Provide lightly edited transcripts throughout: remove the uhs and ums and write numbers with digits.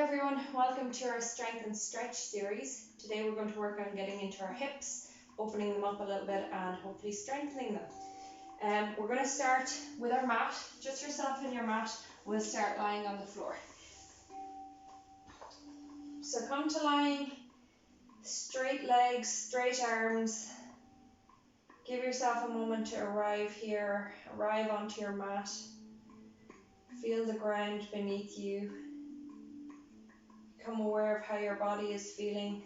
everyone, welcome to our strength and stretch series. Today we're going to work on getting into our hips, opening them up a little bit and hopefully strengthening them. We're going to start with our mat. Just yourself and your mat. We'll start lying on the floor. So come to lying, straight legs, straight arms. Give yourself a moment to arrive here, arrive onto your mat. Feel the ground beneath you. Become aware of how your body is feeling,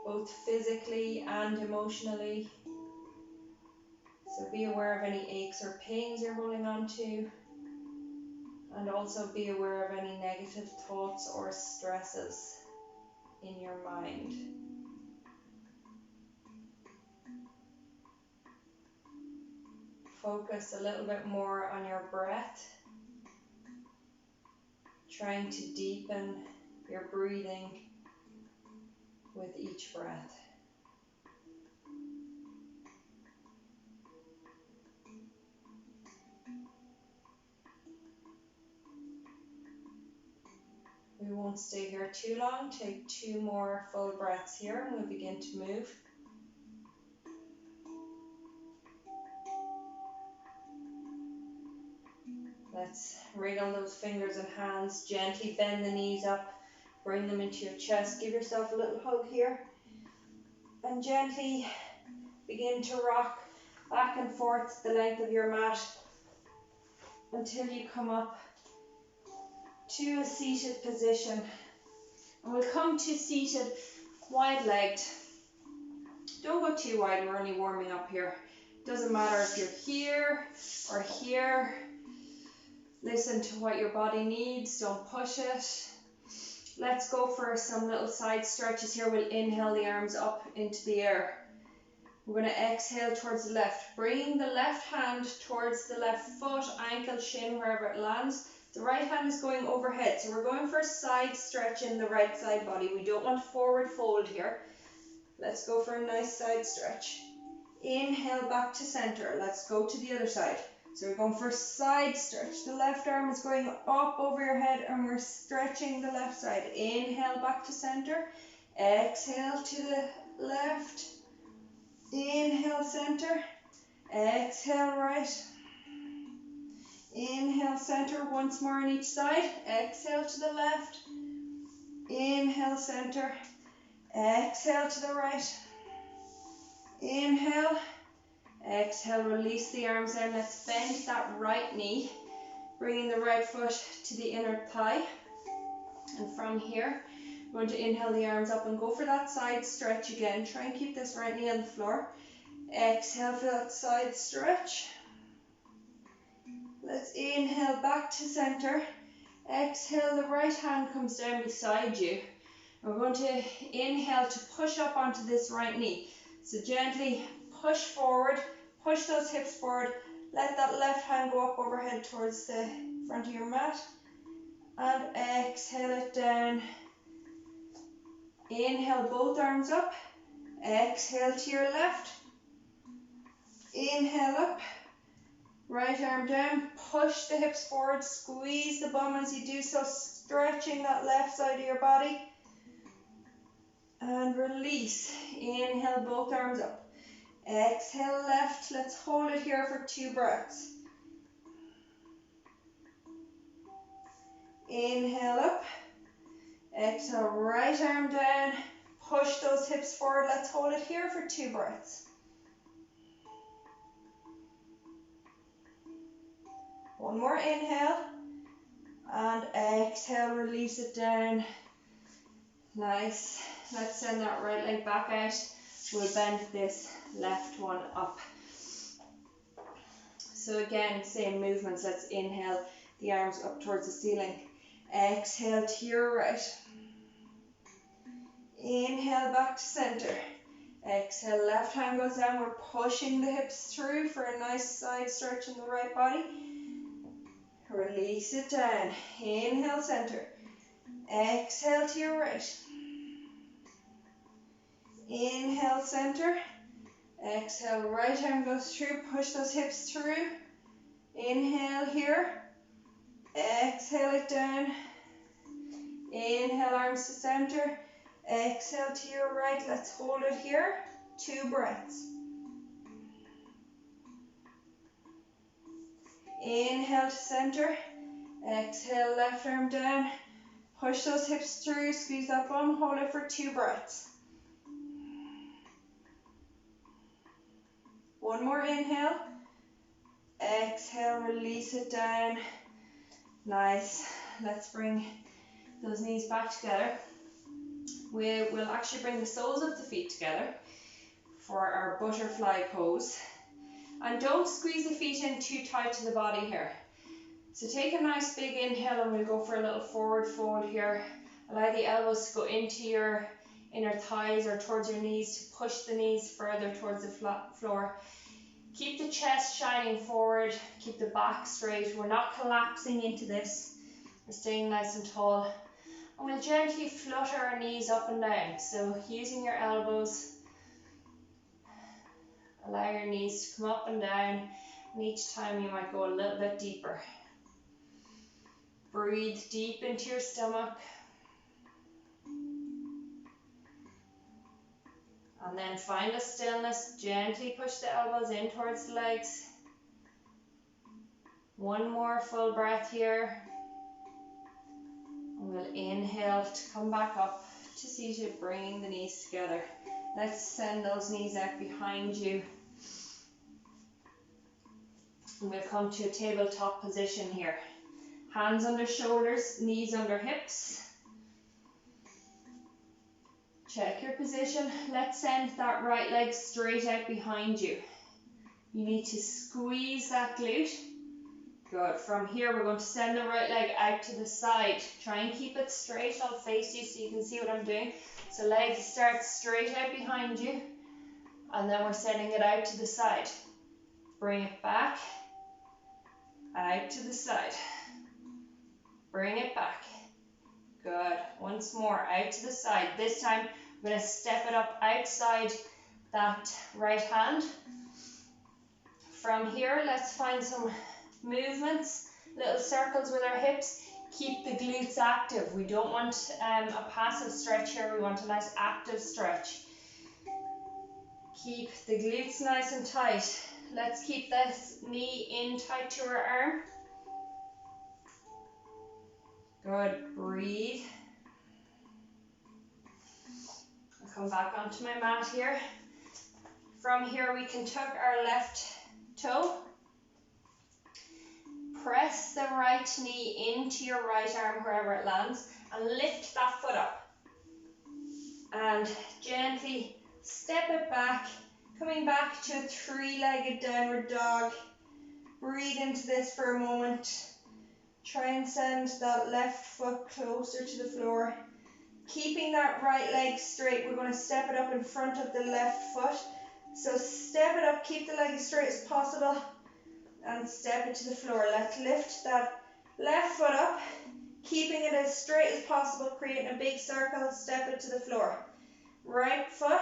both physically and emotionally. So be aware of any aches or pains you're holding on to, and also be aware of any negative thoughts or stresses in your mind. Focus a little bit more on your breath, trying to deepen your breathing with each breath. We won't stay here too long. Take 2 more full breaths here and we'll begin to move. Let's wriggle those fingers and hands, gently bend the knees up, bring them into your chest. Give yourself a little hug here and gently begin to rock back and forth the length of your mat until you come up to a seated position. And we'll come to seated wide-legged. Don't go too wide, we're only warming up here. Doesn't matter if you're here or here. Listen to what your body needs, don't push it. Let's go for some little side stretches here. We'll inhale the arms up into the air. We're going to exhale towards the left, bringing the left hand towards the left foot, ankle, shin, wherever it lands. The right hand is going overhead, so we're going for a side stretch in the right side body. We don't want forward fold here. Let's go for a nice side stretch. Inhale back to center. Let's go to the other side. So we're going for a side stretch. The left arm is going up over your head and we're stretching the left side. Inhale back to center. Exhale to the left. Inhale center. Exhale right. Inhale center. Once more on each side. Exhale to the left. Inhale center. Exhale to the right. Inhale. Exhale, release the arms down. Let's bend that right knee, bringing the right foot to the inner thigh. And from here, we're going to inhale the arms up and go for that side stretch again. Try and keep this right knee on the floor. Exhale for that side stretch. Let's inhale back to center. Exhale, the right hand comes down beside you. We're going to inhale to push up onto this right knee. So gently push forward, push those hips forward, let that left hand go up overhead towards the front of your mat, and exhale it down. Inhale both arms up, exhale to your left, inhale up, right arm down, push the hips forward, squeeze the bum as you do so, stretching that left side of your body, and release. Inhale both arms up. Exhale left, let's hold it here for 2 breaths. Inhale up, exhale right arm down, push those hips forward, let's hold it here for 2 breaths. One more inhale, and exhale, release it down. Nice, let's send that right leg back out. We'll bend this left one up. So again, same movements. Let's inhale the arms up towards the ceiling. Exhale to your right. Inhale back to center. Exhale, left hand goes down. We're pushing the hips through for a nice side stretch in the right body. Release it down. Inhale center. Exhale to your right. Inhale center. Exhale, right arm goes through, push those hips through. Inhale here. Exhale it down. Inhale, arms to center. Exhale to your right. Let's hold it here. 2 breaths. Inhale to center. Exhale, left arm down. Push those hips through. Squeeze that bum. Hold it for 2 breaths. One more inhale. Exhale, release it down. Nice. Let's bring those knees back together. We will actually bring the soles of the feet together for our butterfly pose. And don't squeeze the feet in too tight to the body here. So take a nice big inhale and we'll go for a little forward fold here. Allow the elbows to go into your inner thighs or towards your knees to push the knees further towards the floor. Keep the chest shining forward, keep the back straight. We're not collapsing into this. We're staying nice and tall. And we'll gently flutter our knees up and down. So using your elbows, allow your knees to come up and down. And each time you might go a little bit deeper. Breathe deep into your stomach. And then find a stillness. Gently push the elbows in towards the legs. One more full breath here. And we'll inhale to come back up to seated, bringing the knees together. Let's send those knees out behind you. And we'll come to a tabletop position here. Hands under shoulders, knees under hips. Check your position. Let's send that right leg straight out behind you. You need to squeeze that glute. Good. From here, we're going to send the right leg out to the side. Try and keep it straight. I'll face you so you can see what I'm doing. So leg starts straight out behind you. And then we're sending it out to the side. Bring it back. Out to the side. Bring it back. Good. Once more, out to the side. This time, I'm going to step it up outside that right hand. From here, let's find some movements, little circles with our hips. Keep the glutes active. We don't want a passive stretch here. We want a nice active stretch. Keep the glutes nice and tight. Let's keep this knee in tight to our arm. Good. Breathe. I'll come back onto my mat here. From here, we can tuck our left toe. Press the right knee into your right arm wherever it lands and lift that foot up. And gently step it back, coming back to a 3-legged downward dog. Breathe into this for a moment. Try and send that left foot closer to the floor. Keeping that right leg straight, we're going to step it up in front of the left foot. So step it up, keep the leg as straight as possible, and step it to the floor. Let's lift that left foot up, keeping it as straight as possible, creating a big circle, step it to the floor. Right foot,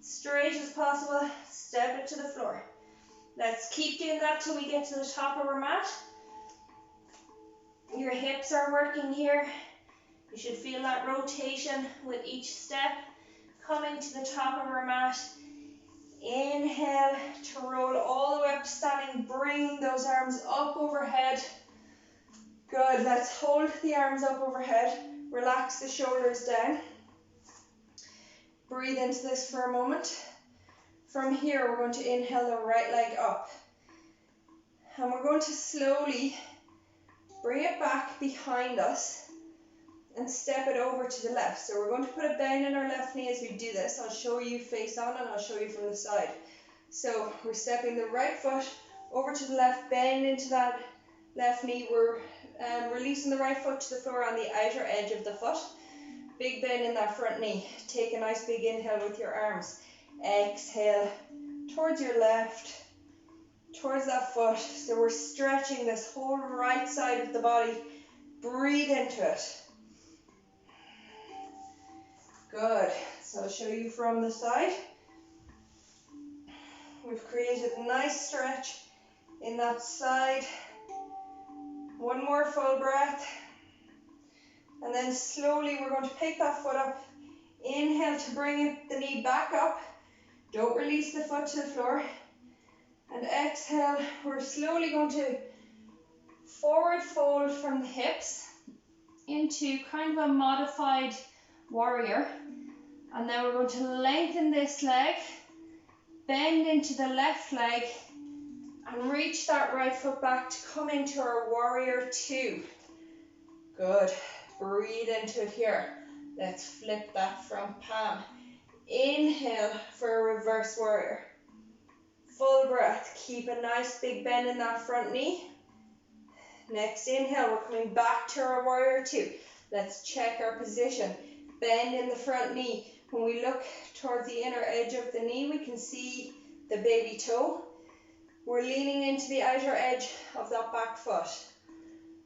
straight as possible, step it to the floor. Let's keep doing that till we get to the top of our mat. Your hips are working here. You should feel that rotation with each step. Coming to the top of our mat. Inhale to roll all the way up to standing, bringing those arms up overhead. Good. Let's hold the arms up overhead. Relax the shoulders down. Breathe into this for a moment. From here, we're going to inhale the right leg up. And we're going to slowly bring it back behind us and step it over to the left. So we're going to put a bend in our left knee as we do this. I'll show you face on and I'll show you from the side. So we're stepping the right foot over to the left, bend into that left knee. We're releasing the right foot to the floor on the outer edge of the foot. Big bend in that front knee. Take a nice big inhale with your arms. Exhale towards your left, towards that foot. So we're stretching this whole right side of the body. Breathe into it. Good. So I'll show you from the side. We've created a nice stretch in that side One more full breath. And then slowly we're going to pick that foot up. Inhale to bring the knee back up. Don't release the foot to the floor. And exhale, we're slowly going to forward fold from the hips into kind of a modified warrior. And then we're going to lengthen this leg, bend into the left leg, and reach that right foot back to come into our warrior two. Good. Breathe into it here. Let's flip that front palm. Inhale for a reverse warrior. Full breath. Keep a nice big bend in that front knee. Next inhale, we're coming back to our warrior two. Let's check our position. Bend in the front knee. When we look towards the inner edge of the knee, we can see the baby toe. We're leaning into the outer edge of that back foot.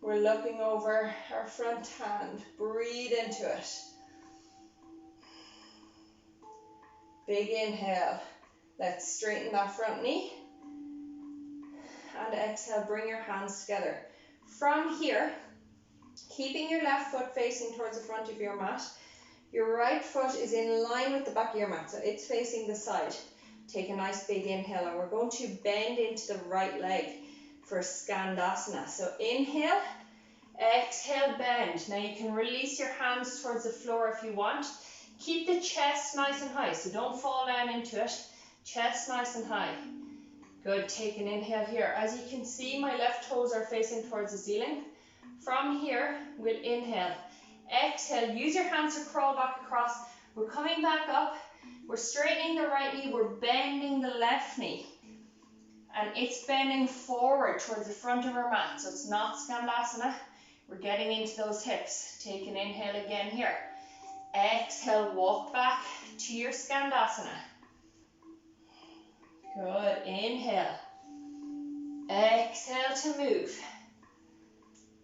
We're looking over our front hand. Breathe into it. Big inhale. Let's straighten that front knee. And exhale, bring your hands together. From here, keeping your left foot facing towards the front of your mat, your right foot is in line with the back of your mat, so it's facing the side. Take a nice big inhale, and we're going to bend into the right leg for Skandasana. So inhale, exhale, bend. Now you can release your hands towards the floor if you want. Keep the chest nice and high, so don't fall down into it. Chest nice and high. Good, take an inhale here. As you can see, my left toes are facing towards the ceiling. From here, we'll inhale. Exhale, use your hands to crawl back across. We're coming back up. We're straightening the right knee. We're bending the left knee. And it's bending forward towards the front of our mat. So it's not Skandasana. We're getting into those hips. Take an inhale again here. Exhale, walk back to your Skandasana. Good, inhale. Exhale to move.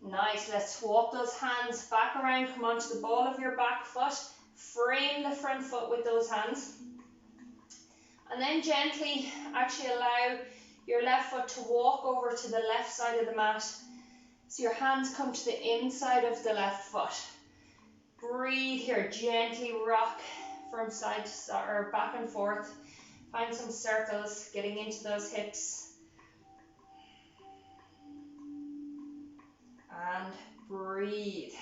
Nice, let's walk those hands back around, come onto the ball of your back foot, frame the front foot with those hands. And then gently actually allow your left foot to walk over to the left side of the mat. So your hands come to the inside of the left foot. Breathe here, gently rock from side to side or back and forth. Find some circles, getting into those hips. And breathe.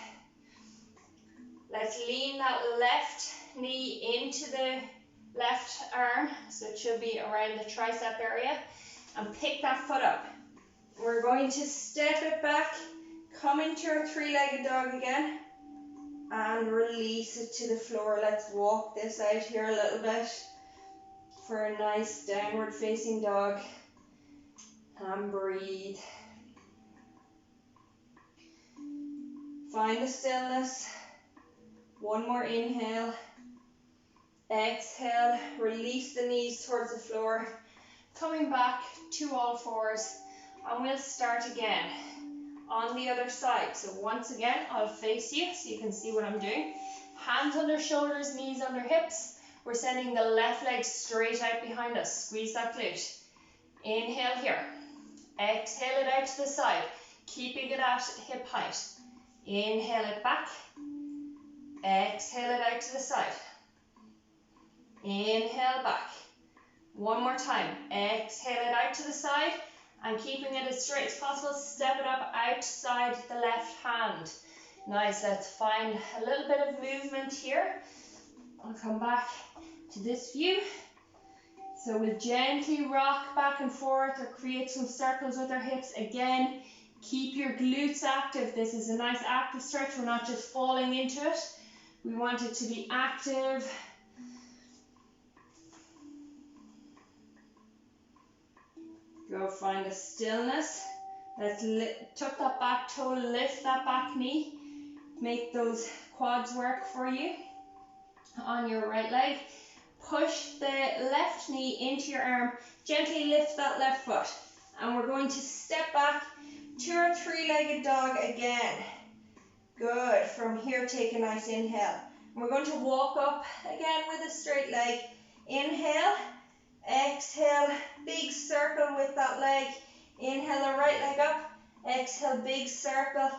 Let's lean that left knee into the left arm, so it should be around the tricep area, and pick that foot up. We're going to step it back, come into our three-legged dog again, and release it to the floor. Let's walk this out here a little bit for a nice downward facing dog, and breathe. Find the stillness. One more inhale. Exhale, release the knees towards the floor. Coming back to all fours, and we'll start again on the other side. So once again, I'll face you so you can see what I'm doing. Hands under shoulders, knees under hips. We're sending the left leg straight out behind us. Squeeze that glute. Inhale here. Exhale it out to the side, keeping it at hip height. Inhale it back. Exhale it out to the side. Inhale back. One more time. Exhale it out to the side, and keeping it as straight as possible, step it up outside the left hand. Nice, let's find a little bit of movement here. I'll come back to this view. So we'll gently rock back and forth or create some circles with our hips. Again, keep your glutes active. This is a nice active stretch. We're not just falling into it. We want it to be active. Go find a stillness. Let's tuck that back toe, lift that back knee. Make those quads work for you. On your right leg, push the left knee into your arm. Gently lift that left foot. And we're going to step back to our three-legged dog again. Good. From here, take a nice inhale. We're going to walk up again with a straight leg. Inhale. Exhale. Big circle with that leg. Inhale the right leg up. Exhale, big circle.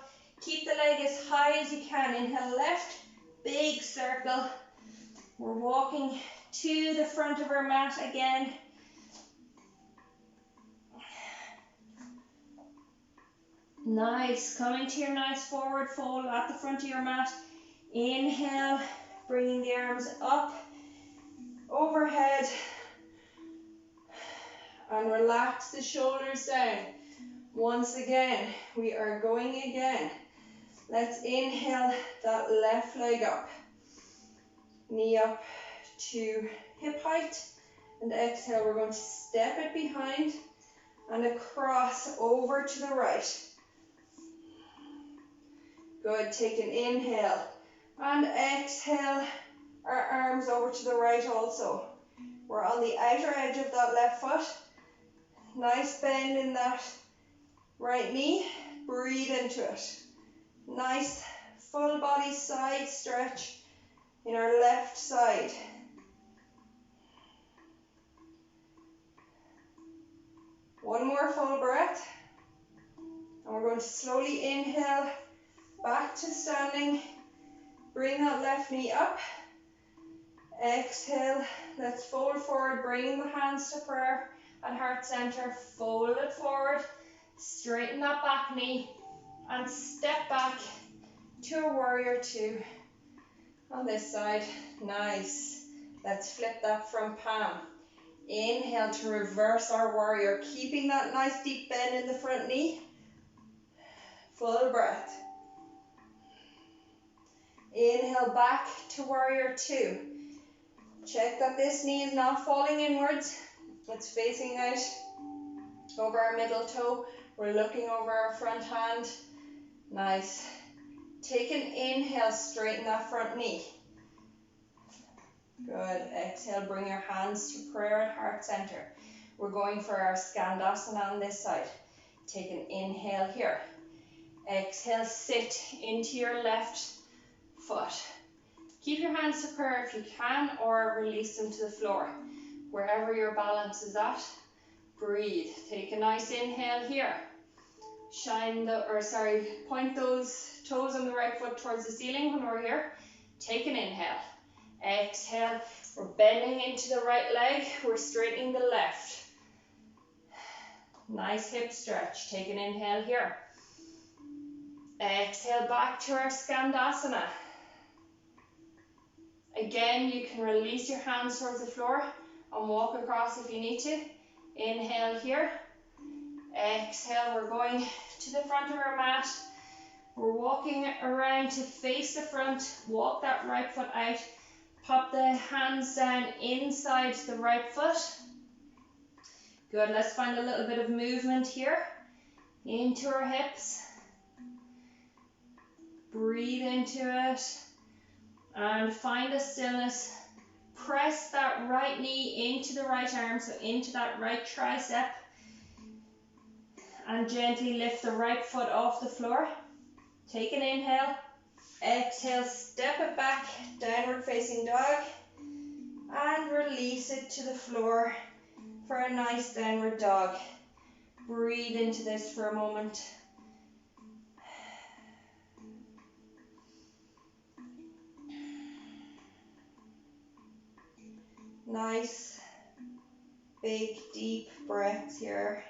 Keep the leg as high as you can. Inhale, left, big circle. We're walking to the front of our mat again. Nice. Coming to your nice forward fold at the front of your mat. Inhale, bringing the arms up, overhead, and relax the shoulders down. Once again, we are going again. Let's inhale that left leg up. Knee up to hip height. And exhale, we're going to step it behind and across over to the right. Good. Take an inhale and exhale. Our arms over to the right also. We're on the outer edge of that left foot. Nice bend in that right knee. Breathe into it. Nice full body side stretch in our left side. One more full breath. And we're going to slowly inhale back to standing. Bring that left knee up. Exhale. Let's fold forward, bringing the hands to prayer and heart center. Fold it forward. Straighten that back knee and step back to a warrior two. On this side. Nice. Let's flip that front palm. Inhale to reverse our warrior, keeping that nice deep bend in the front knee. Full breath. Inhale back to warrior two. Check that this knee is not falling inwards. It's facing out over our middle toe. We're looking over our front hand. Nice. Take an inhale, straighten that front knee. Good. Exhale, bring your hands to prayer at heart center. We're going for our Skandasana on this side. Take an inhale here. Exhale, sit into your left foot. Keep your hands to prayer if you can, or release them to the floor. Wherever your balance is at, breathe. Take a nice inhale here. Point those toes on the right foot towards the ceiling when we're here. Take an inhale. Exhale, we're bending into the right leg, we're straightening the left. Nice hip stretch. Take an inhale here. Exhale back to our Skandasana. Again, you can release your hands towards the floor and walk across if you need to. Inhale here. Exhale, we're going to the front of our mat. We're walking around to face the front. Walk that right foot out. Pop the hands down inside the right foot. Good, let's find a little bit of movement here. Into our hips. Breathe into it. And find a stillness. Press that right knee into the right arm, so into that right tricep. And gently lift the right foot off the floor. Take an inhale. Exhale, step it back, downward facing dog, and release it to the floor for a nice downward dog. Breathe into this for a moment. Nice, big, deep breaths here.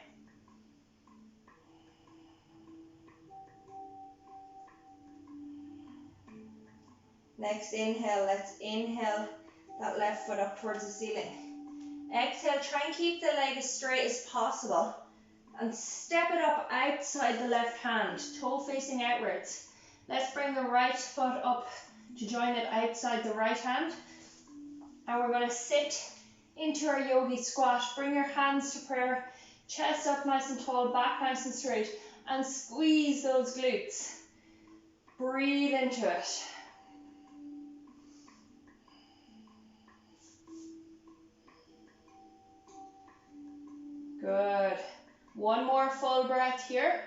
Next inhale, let's inhale that left foot up towards the ceiling. Exhale, try and keep the leg as straight as possible and step it up outside the left hand, toe facing outwards. Let's bring the right foot up to join it outside the right hand. And we're going to sit into our yogi squat. Bring your hands to prayer, chest up nice and tall, back nice and straight, and squeeze those glutes. Breathe into it. Good. One more full breath here.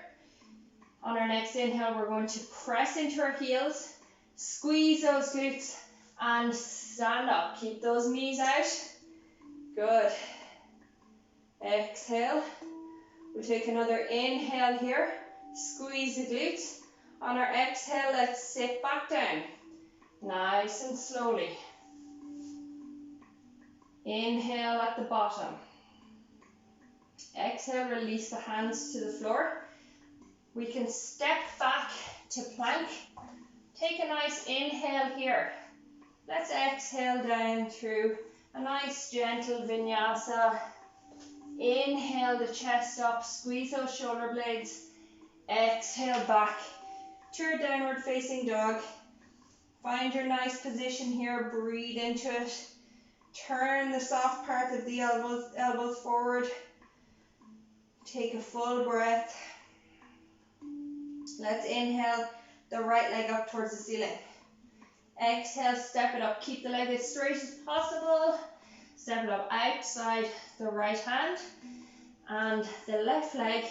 On our next inhale, we're going to press into our heels, squeeze those glutes, and stand up. Keep those knees out. Good. Exhale. We'll take another inhale here. Squeeze the glutes. On our exhale, let's sit back down. Nice and slowly. Inhale at the bottom. Exhale, release the hands to the floor. We can step back to plank. Take a nice inhale here. Let's exhale down through a nice gentle vinyasa. Inhale the chest up, squeeze those shoulder blades. Exhale back to your downward facing dog. Find your nice position here, breathe into it. Turn the soft part of the elbows forward. Take a full breath. Let's inhale the right leg up towards the ceiling. Exhale, step it up. Keep the leg as straight as possible. Step it up outside the right hand and the left leg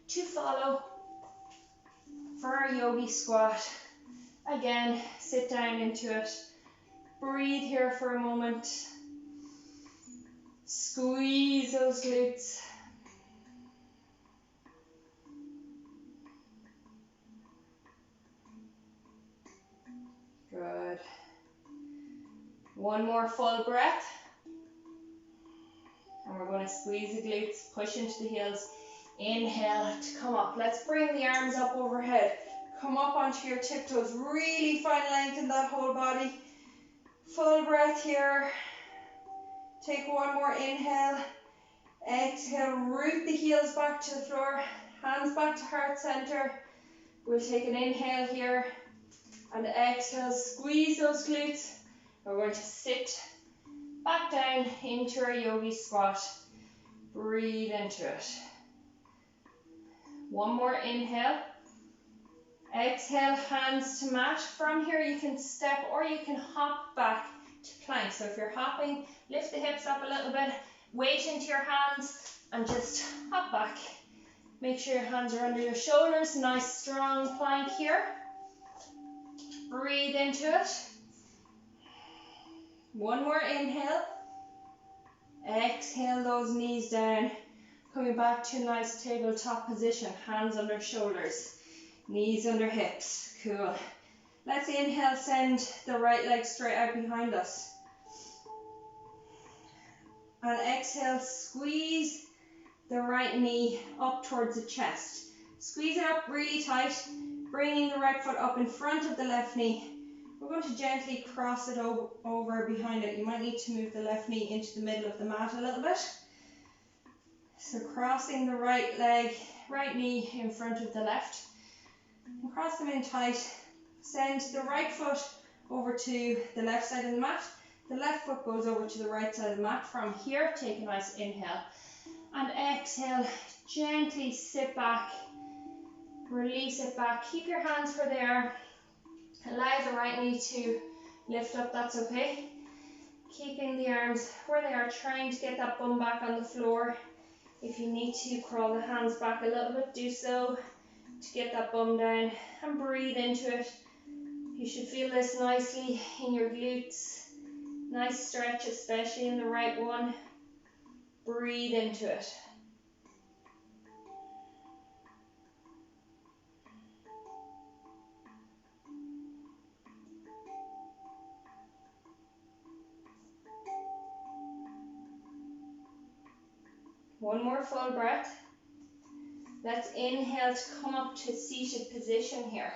to follow for our yogi squat. Again, sit down into it. Breathe here for a moment. Squeeze those glutes. Good. One more full breath. And we're going to squeeze the glutes, push into the heels. Inhale to come up. Let's bring the arms up overhead. Come up onto your tiptoes. Really find length in that whole body. Full breath here. Take one more inhale. Exhale, root the heels back to the floor. Hands back to heart center. We'll take an inhale here. And exhale, squeeze those glutes. We're going to sit back down into our yogi squat. Breathe into it. One more inhale. Exhale, hands to mat. From here you can step or you can hop back to plank. So if you're hopping, lift the hips up a little bit, weight into your hands and just hop back. Make sure your hands are under your shoulders. Nice strong plank here. Breathe into it. One more inhale. Exhale those knees down. Coming back to a nice tabletop position. Hands under shoulders. Knees under hips. Cool. Let's inhale, send the right leg straight out behind us. And exhale, squeeze the right knee up towards the chest. Squeeze it up really tight, bringing the right foot up in front of the left knee. We're going to gently cross it over behind it. You might need to move the left knee into the middle of the mat a little bit. So crossing the right leg, right knee in front of the left. And cross them in tight. Send the right foot over to the left side of the mat. The left foot goes over to the right side of the mat. From here, take a nice inhale. And exhale, gently sit back. Release it back. Keep your hands where they are. Allow the right knee to lift up, that's okay. Keeping the arms where they are, trying to get that bum back on the floor. If you need to crawl the hands back a little bit, do so to get that bum down and breathe into it. You should feel this nicely in your glutes. Nice stretch, especially in the right one. Breathe into it. One more full breath. Let's inhale to come up to seated position here.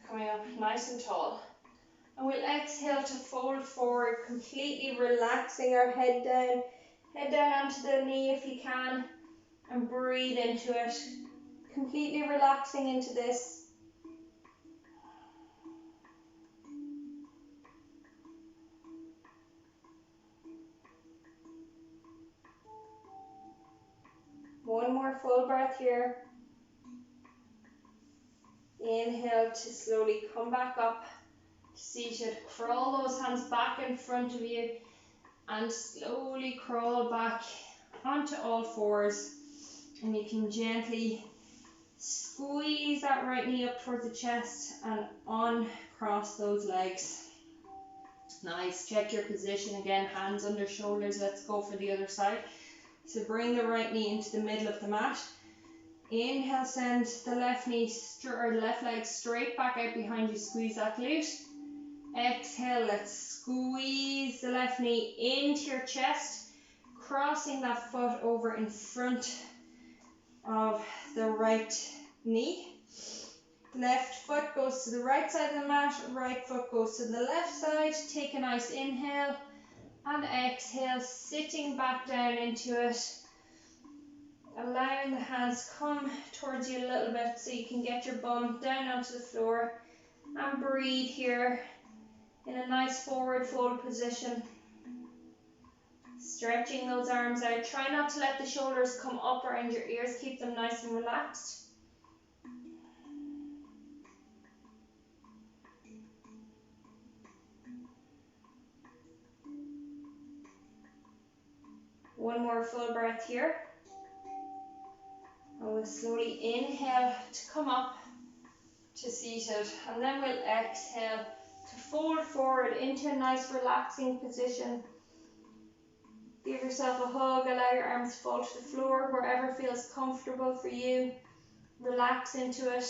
Coming up nice and tall. And we'll exhale to fold forward, completely relaxing our head down. Head down onto the knee if you can. And breathe into it. Completely relaxing into this. One more full breath here. Inhale to slowly come back up, seated. Crawl those hands back in front of you and slowly crawl back onto all fours. And you can gently squeeze that right knee up towards the chest and uncross those legs. Nice. Check your position again, hands under shoulders. Let's go for the other side. So bring the right knee into the middle of the mat. Inhale, send the left knee or left leg straight back out behind you, squeeze that glute. Exhale, let's squeeze the left knee into your chest, crossing that foot over in front of the right knee. Left foot goes to the right side of the mat, right foot goes to the left side. Take a nice inhale and exhale, sitting back down into it. Allowing the hands come towards you a little bit so you can get your bum down onto the floor and breathe here in a nice forward fold position. Stretching those arms out. Try not to let the shoulders come up around your ears. Keep them nice and relaxed. One more full breath here. And we'll slowly inhale to come up to seated, and then we'll exhale to fold forward into a nice relaxing position. Give yourself a hug, allow your arms to fall to the floor wherever feels comfortable for you. Relax into it.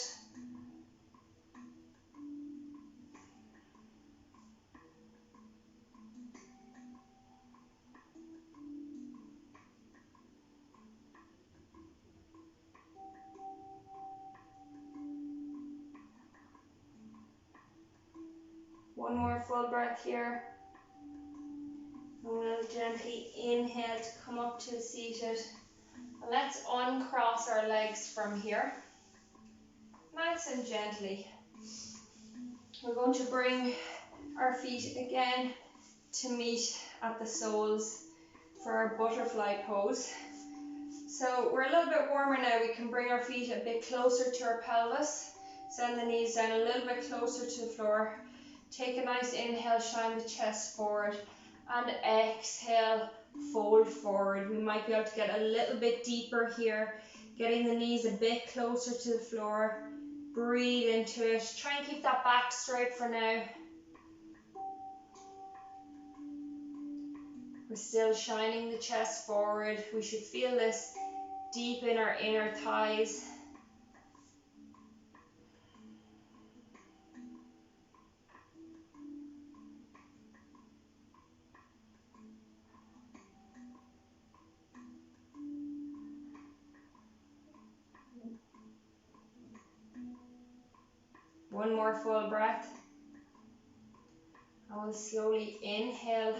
One more full breath here. And we'll gently inhale to come up to seated. And let's uncross our legs from here. Nice and gently. We're going to bring our feet again to meet at the soles for our butterfly pose. So we're a little bit warmer now. We can bring our feet a bit closer to our pelvis. Send the knees down a little bit closer to the floor. Take a nice inhale, shine the chest forward, and exhale, fold forward. We might be able to get a little bit deeper here, getting the knees a bit closer to the floor. Breathe into it. Try and keep that back straight for now. We're still shining the chest forward. We should feel this deep in our inner thighs. One more full breath. And we'll slowly inhale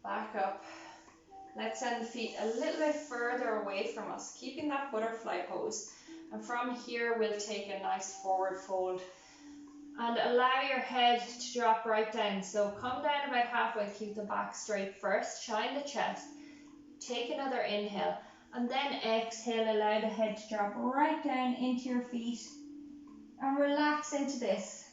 back up. Let's send the feet a little bit further away from us, keeping that butterfly pose. And from here, we'll take a nice forward fold. And allow your head to drop right down. So come down about halfway, keep the back straight first, shine the chest. Take another inhale. And then exhale, allow the head to drop right down into your feet. And relax into this.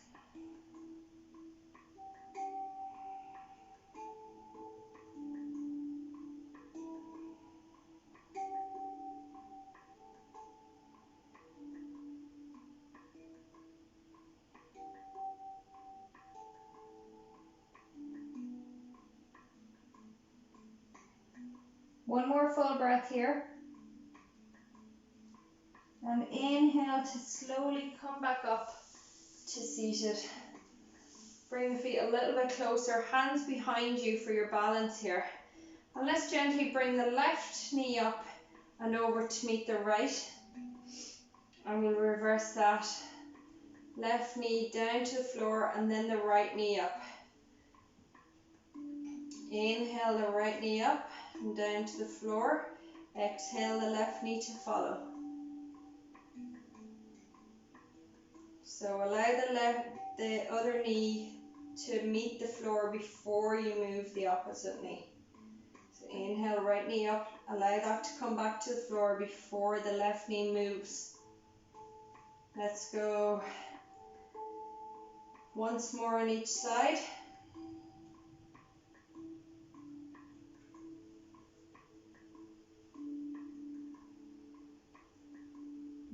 One more full breath here. And inhale to slowly come back up to seated. Bring the feet a little bit closer, hands behind you for your balance here. And let's gently bring the left knee up and over to meet the right. And we'll reverse that. Left knee down to the floor and then the right knee up. Inhale the right knee up and down to the floor. Exhale the left knee to follow. So allow the other knee to meet the floor before you move the opposite knee. So inhale, right knee up, allow that to come back to the floor before the left knee moves. Let's go once more on each side.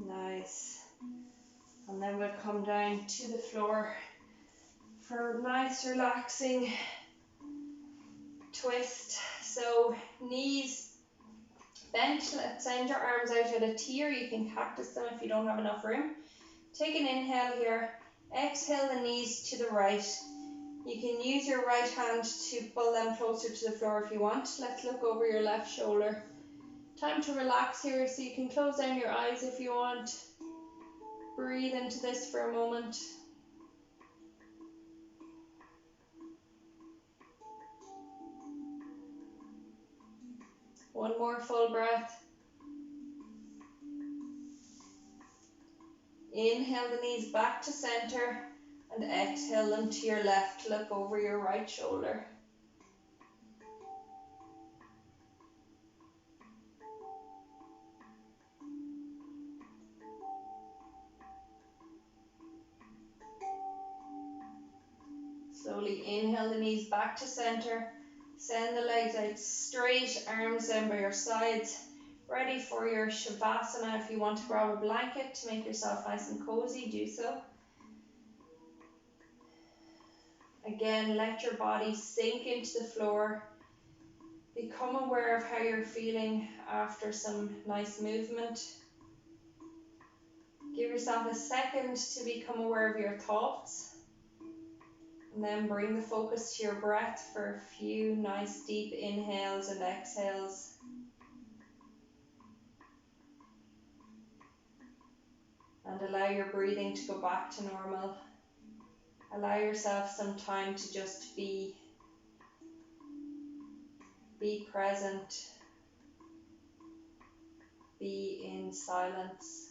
Nice. And then we'll come down to the floor for a nice relaxing twist. So knees bent. Let's send your arms out at a T, or you can cactus them if you don't have enough room. Take an inhale here. Exhale the knees to the right. You can use your right hand to pull them closer to the floor if you want. Let's look over your left shoulder. Time to relax here, so you can close down your eyes if you want. Breathe into this for a moment. One more full breath. Inhale the knees back to center and exhale them to your left. Look over your right shoulder. Slowly inhale the knees back to center. Send the legs out straight, arms down by your sides. Ready for your Shavasana. If you want to grab a blanket to make yourself nice and cozy, do so. Again, let your body sink into the floor. Become aware of how you're feeling after some nice movement. Give yourself a second to become aware of your thoughts. And then bring the focus to your breath for a few nice deep inhales and exhales. And allow your breathing to go back to normal. Allow yourself some time to just be present, be in silence.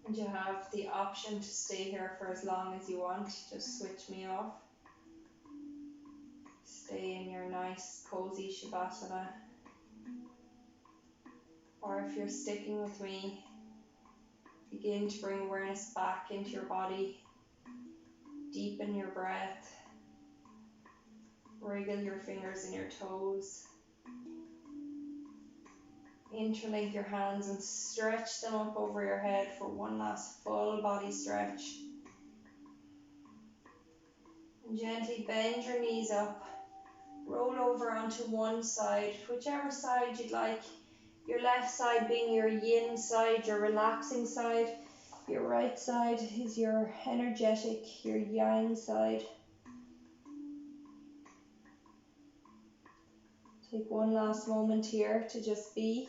And you have the option to stay here for as long as you want. Just switch me off. Stay in your nice cozy Shavasana. Or if you're sticking with me, begin to bring awareness back into your body. Deepen your breath. Wriggle your fingers and your toes. Interlink your hands and stretch them up over your head for one last full body stretch. And gently bend your knees up. Roll over onto one side, whichever side you'd like. Your left side being your yin side, your relaxing side. Your right side is your energetic, your yang side. Take one last moment here to just be.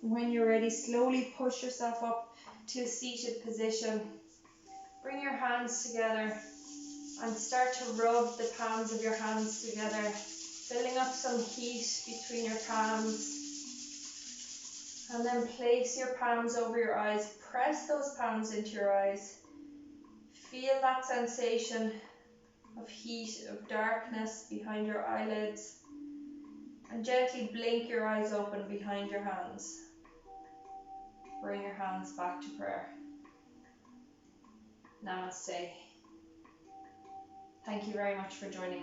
When you're ready, slowly push yourself up to a seated position. Bring your hands together and start to rub the palms of your hands together, building up some heat between your palms. And then place your palms over your eyes. Press those palms into your eyes. Feel that sensation of heat, of darkness behind your eyelids. And gently blink your eyes open behind your hands. Bring your hands back to prayer. Namaste. Thank you very much for joining.